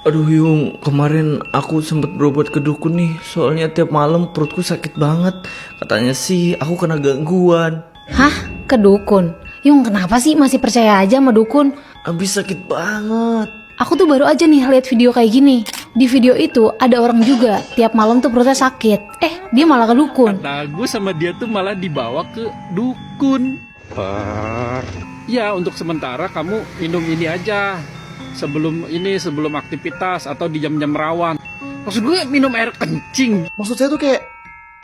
Aduh Yung, kemarin aku sempet berobat ke dukun nih. Soalnya tiap malam perutku sakit banget. Katanya sih aku kena gangguan. Hah? Ke dukun? Yung, kenapa sih masih percaya aja sama dukun? Abis sakit banget. Aku tuh baru aja nih lihat video kayak gini. Di video itu ada orang juga tiap malam tuh perutnya sakit. Dia malah ke dukun. Kata gue sama dia tuh malah dibawa ke dukun. Ya, untuk sementara kamu minum ini aja. Sebelum aktivitas atau di jam-jam rawan. Maksud gue minum air kencing. Maksud saya tuh kayak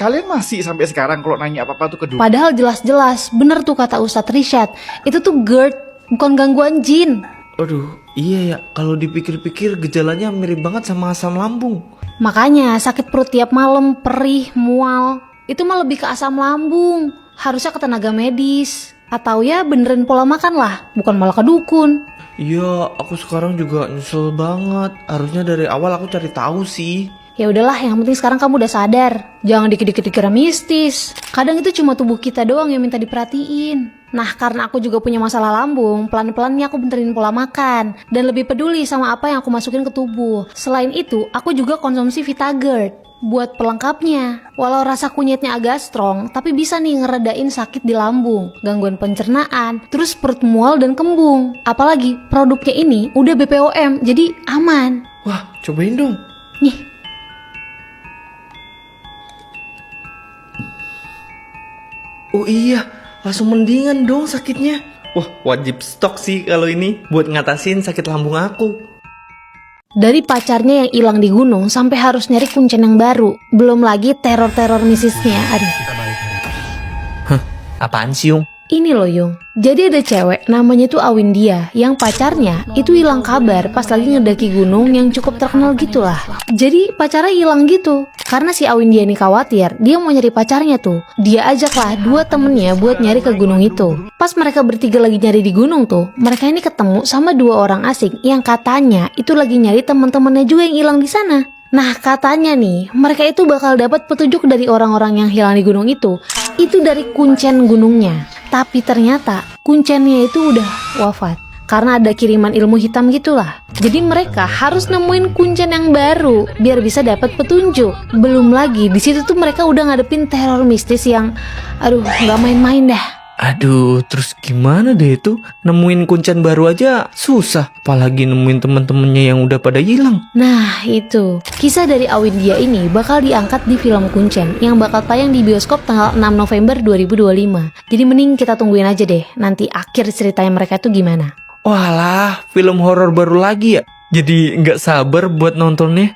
kalian masih sampai sekarang kalau nanya apa-apa tuh ke dukun. Padahal jelas-jelas bener tuh kata Ustadz Rishad. Itu tuh GERD, bukan gangguan jin. Aduh, iya ya, kalau dipikir-pikir gejalanya mirip banget sama asam lambung. Makanya sakit perut tiap malam, perih, mual, itu mah lebih ke asam lambung. Harusnya ke tenaga medis. Atau ya benerin pola makan lah, bukan malah ke dukun. Iya, aku sekarang juga nyesel banget. Harusnya dari awal aku cari tahu sih. Ya udahlah, yang penting sekarang kamu udah sadar. Jangan dikit-dikit dikira mistis. Kadang itu cuma tubuh kita doang yang minta diperhatiin. Nah, karena aku juga punya masalah lambung, pelan-pelan nih aku benerin pola makan dan lebih peduli sama apa yang aku masukin ke tubuh. Selain itu, aku juga konsumsi Vitagerd buat pelengkapnya. Walau rasa kunyitnya agak strong, tapi bisa nih ngeredain sakit di lambung, gangguan pencernaan, terus perut mual dan kembung. Apalagi produknya ini udah BPOM, jadi aman. Wah, cobain dong. Nih. Oh iya, langsung mendingan dong sakitnya. Wah, wajib stok sih kalau ini buat ngatasin sakit lambung aku. Dari pacarnya yang hilang di gunung sampai harus nyari kuncen yang baru. Belum lagi teror-teror misisnya. Aduh. Apaan sih, Yung? Ini loh Yung. Jadi ada cewek namanya tuh Awindia yang pacarnya itu hilang kabar pas lagi ngedaki gunung yang cukup terkenal gitulah. Jadi pacarnya hilang gitu. Karena si Awindia ini khawatir, dia mau nyari pacarnya tuh. Dia ajaklah dua temennya buat nyari ke gunung itu. Pas mereka bertiga lagi nyari di gunung tuh, mereka ini ketemu sama dua orang asing yang katanya itu lagi nyari teman-temannya juga yang hilang di sana. Nah, katanya nih, mereka itu bakal dapat petunjuk dari orang-orang yang hilang di gunung itu dari kuncen gunungnya. Tapi ternyata kuncennya itu udah wafat karena ada kiriman ilmu hitam gitulah. Jadi mereka harus nemuin kuncen yang baru biar bisa dapat petunjuk. Belum lagi di situ tuh mereka udah ngadepin teror mistis yang nggak main-main dah. Aduh, terus gimana deh itu? Nemuin kuncen baru aja susah, apalagi nemuin temen-temennya yang udah pada hilang. Nah itu, kisah dari Awindia ini bakal diangkat di film Kuncen yang bakal tayang di bioskop tanggal 6 November 2025. Jadi mending kita tungguin aja deh, nanti akhir ceritanya mereka tuh gimana. Walah, film horor baru lagi ya? Jadi nggak sabar buat nontonnya.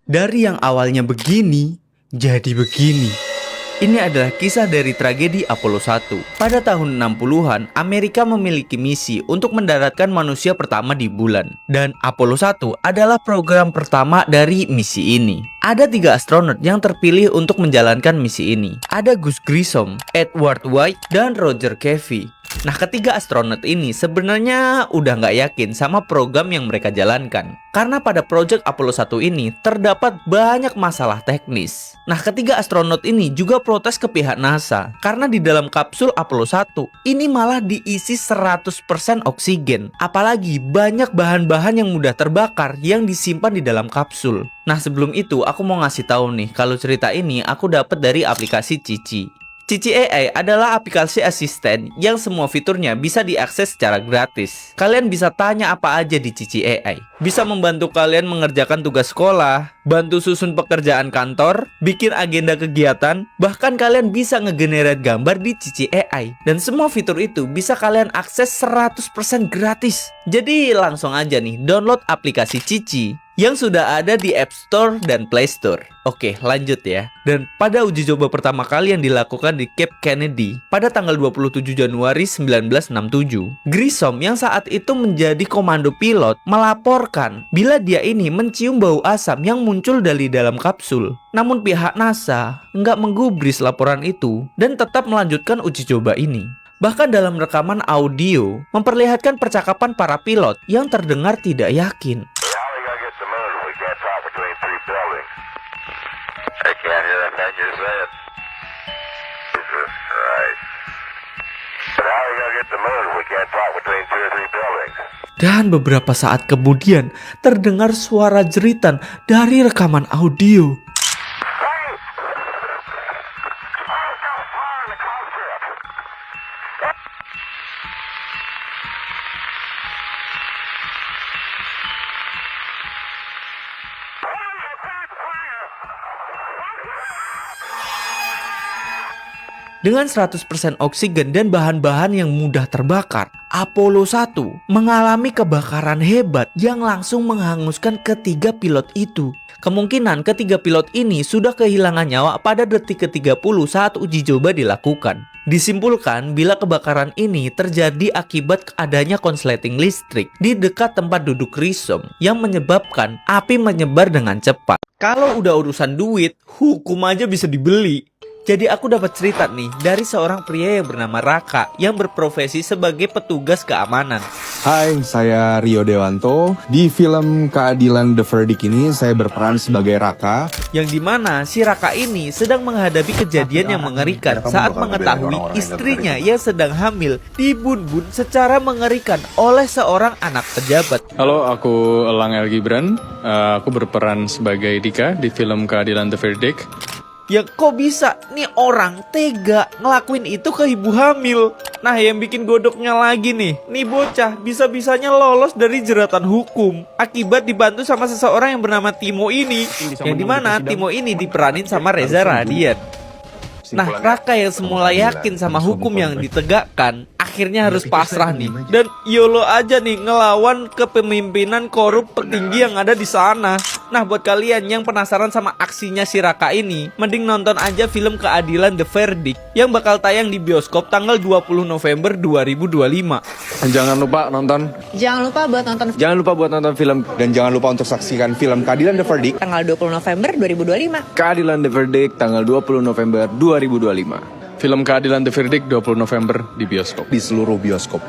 Dari yang awalnya begini, jadi begini. Ini adalah kisah dari tragedi Apollo 1. Pada tahun 60-an, Amerika memiliki misi untuk mendaratkan manusia pertama di bulan. Dan Apollo 1 adalah program pertama dari misi ini. Ada 3 astronot yang terpilih untuk menjalankan misi ini. Ada Gus Grissom, Edward White, dan Roger Cavey. Nah, ketiga astronot ini sebenarnya udah nggak yakin sama program yang mereka jalankan. Karena pada proyek Apollo 1 ini terdapat banyak masalah teknis. Nah, ketiga astronot ini juga protes ke pihak NASA. Karena di dalam kapsul Apollo 1 ini malah diisi 100% oksigen. Apalagi banyak bahan-bahan yang mudah terbakar yang disimpan di dalam kapsul. Nah, sebelum itu aku mau ngasih tahu nih kalau cerita ini aku dapat dari aplikasi Cici. Cici AI adalah aplikasi asisten yang semua fiturnya bisa diakses secara gratis. Kalian bisa tanya apa aja di Cici AI. Bisa membantu kalian mengerjakan tugas sekolah, bantu susun pekerjaan kantor, bikin agenda kegiatan, bahkan kalian bisa ngegenerate gambar di Cici AI. Dan semua fitur itu bisa kalian akses 100% gratis. Jadi langsung aja nih download aplikasi Cici yang sudah ada di App Store dan Play Store. Oke, lanjut ya. Dan pada uji coba pertama kali yang dilakukan di Cape Kennedy pada tanggal 27 Januari 1967, Grissom yang saat itu menjadi komando pilot melaporkan bila dia ini mencium bau asam yang muncul dari dalam kapsul. Namun pihak NASA nggak menggubris laporan itu dan tetap melanjutkan uji coba ini. Bahkan dalam rekaman audio memperlihatkan percakapan para pilot yang terdengar tidak yakin. I can't hear a thing you said. Right. But how are we going to get to the moon if we can't talk between 2 or 3 buildings? Dan beberapa saat kemudian terdengar suara jeritan dari rekaman audio. Dengan 100% oksigen dan bahan-bahan yang mudah terbakar, Apollo 1 mengalami kebakaran hebat yang langsung menghanguskan ketiga pilot itu. Kemungkinan ketiga pilot ini sudah kehilangan nyawa pada detik ke-30 saat uji coba dilakukan. Disimpulkan bila kebakaran ini terjadi akibat adanya konsleting listrik di dekat tempat duduk Rhizome yang menyebabkan api menyebar dengan cepat. Kalau udah urusan duit, hukum aja bisa dibeli. Jadi aku dapat cerita nih dari seorang pria yang bernama Raka yang berprofesi sebagai petugas keamanan. Hai, saya Rio Dewanto. Di film Keadilan The Verdict ini saya berperan sebagai Raka. Yang dimana si Raka ini sedang menghadapi kejadian yang mengerikan saat mengetahui istrinya yang sedang hamil dibunuh secara mengerikan oleh seorang anak pejabat. Halo, aku Elang El Gibran. Aku berperan sebagai Dika di film Keadilan The Verdict. Ya kok bisa nih orang tega ngelakuin itu ke ibu hamil. Nah yang bikin godoknya lagi nih bocah bisa-bisanya lolos dari jeratan hukum akibat dibantu sama seseorang yang bernama Timo ini. Yang dimana Timo ini diperanin sama Reza Radian. Nah Raka yang semula yakin sama hukum yang ditegakkan akhirnya harus pasrah nih. Dan YOLO aja nih ngelawan kepemimpinan korup petinggi yang ada di sana. Nah buat kalian yang penasaran sama aksinya si Raka ini, mending nonton aja film Keadilan The Verdict yang bakal tayang di bioskop tanggal 20 November 2025. Jangan lupa nonton. Jangan lupa buat nonton Jangan lupa buat nonton film. Dan jangan lupa untuk saksikan film Keadilan The Verdict. tanggal 20 November 2025. Keadilan The Verdict tanggal 20 November 2025. Film Keadilan The Verdict 20 November di bioskop. Di seluruh bioskop.